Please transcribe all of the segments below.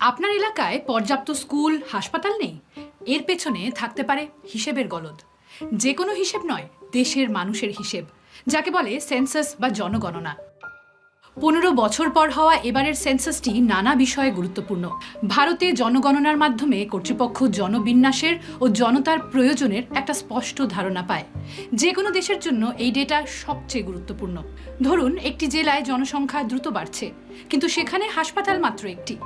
আপনার এলাকায় পর্যাপ্ত স্কুল হাসপাতাল নেই, এর পেছনে থাকতে পারে হিসেবের গলদ। যে কোনো হিসেব নয়, দেশের মানুষের হিসেব, যাকে বলে সেন্সাস বা জনগণনা। 15 বছর পর হওয়া এবারের সেন্সাসটি নানা বিষয়ে গুরুত্বপূর্ণ। ভারতে জনগণনার মাধ্যমে কর্তৃপক্ষ জনবিন্যাসের ও জনতার প্রয়োজনের একটা স্পষ্ট ধারণা পায়। যে কোনো দেশের জন্য এই ডেটা সবচেয়ে গুরুত্বপূর্ণ। ধরুন, একটি জেলায় জনসংখ্যা দ্রুত বাড়ছে, কিন্তু সেখানে হাসপাতাল মাত্র একটি।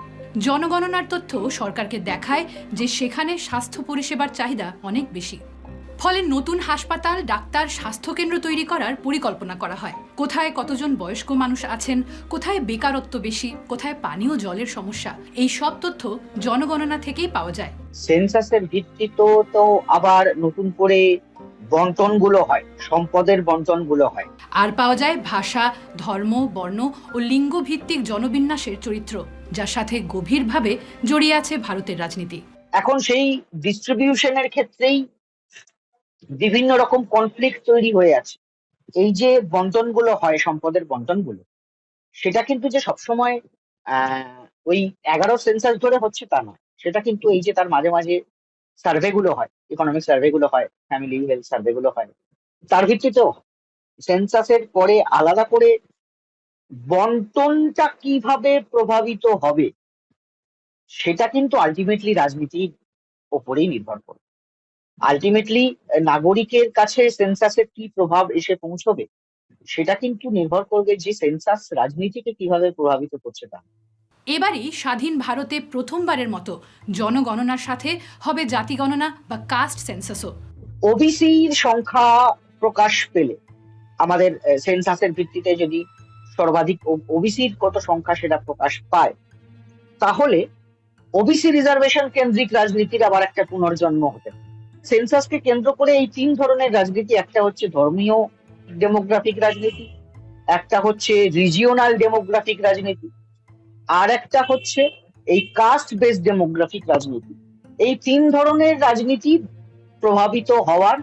জনগণনার তথ্য সরকারকে দেখায় যে সেখানে স্বাস্থ্য পরিষেবার চাহিদা অনেক বেশি। ফলে নতুন হাসপাতাল, ডাক্তার, স্বাস্থ্যকেন্দ্র তৈরি করার পরিকল্পনা করা হয়। কোথায় কতজন বয়স্ক মানুষ আছেন, কোথায় বেকারত্ব বেশি, কোথায় পানীয় জলের সমস্যা, এই সব তথ্য জনগণনা থেকেই পাওয়া যায়। সেন্সাসের ভিত্তিতে তো আবার নতুন করে বন্টনগুলো হয়, সম্পদের বন্টনগুলো হয়। আর পাওয়া যায় ভাষা, ধর্ম, বর্ণ ও লিঙ্গ ভিত্তিক জনবিন্যাসের চরিত্র, যার সাথে গভীরভাবে জড়িয়ে আছে ভারতের রাজনীতি। এখন সেই ডিস্ট্রিবিউশনের ক্ষেত্রেই বিভিন্ন রকম কনফ্লিক্ট তৈরি হয়ে আছে। এই যে বন্টনগুলো হয়, সম্পদের বন্টনগুলো, সেটা কিন্তু যে সবসময় ওই 11 সেন্সাস ধরে হচ্ছে তা নয়। সেটা কিন্তু এই যে তার মাঝে মাঝে সার্ভে গুলো হয়, ইকোনমিক সার্ভে গুলো হয়, ফ্যামিলি হেলথ সার্ভে গুলো হয়, তার ভিত্তিতেও সেন্সাসের পরে আলাদা করে বন্টনটা কিভাবে প্রভাবিত হবে সেটা কিন্তু আলটিমেটলি রাজনীতির ওপরেই নির্ভর করে। আলটিমেটলি নাগরিকের কাছে সেন্সাসের কি প্রভাব এসে পৌঁছবে সেটা কিন্তু নির্ভর করবে যে সেন্সাস রাজনীতিকে কিভাবে প্রভাবিত করছে তা। এবারই স্বাধীন ভারতে প্রথমবারের মতো জনগণনার সাথে হবে জাতি গণনা বা কাস্ট সেন্সাসও। ওবিসির সংখ্যা প্রকাশ পেলে, আমাদের সেন্সাসের ভিত্তিতে যদি সর্বাধিক ওবিসির কত সংখ্যা সেটা প্রকাশ পায়, তাহলে ওবিসি রিজার্ভেশন কেন্দ্রিক রাজনীতির আবার একটা পুনর্জন্ম হতে পারে। সেন্সাসকে কেন্দ্র করে এই 3 ধরনের রাজনীতি, একটা হচ্ছে ধর্মীয় ডেমোগ্রাফিক রাজনীতি, একটা হচ্ছে রিজিওনাল ডেমোগ্রাফিক রাজনীতি, আর একটা হচ্ছে এই কাস্ট বেসড ডেমোগ্রাফিক রাজনীতি। এই 3 ধরনের রাজনীতি প্রভাবিত হওয়ার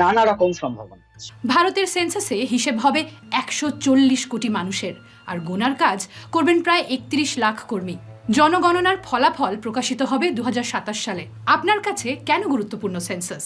নানা রকম সম্ভাবনা। ভারতের সেন্সাসে হিসেব হবে 140 কোটি মানুষের, আর গোনার কাজ করবেন প্রায় 31 লাখ কর্মী। জনগণনার ফলাফল প্রকাশিত হবে 2027 সালে। আপনার কাছে কেন গুরুত্বপূর্ণ সেন্সাস?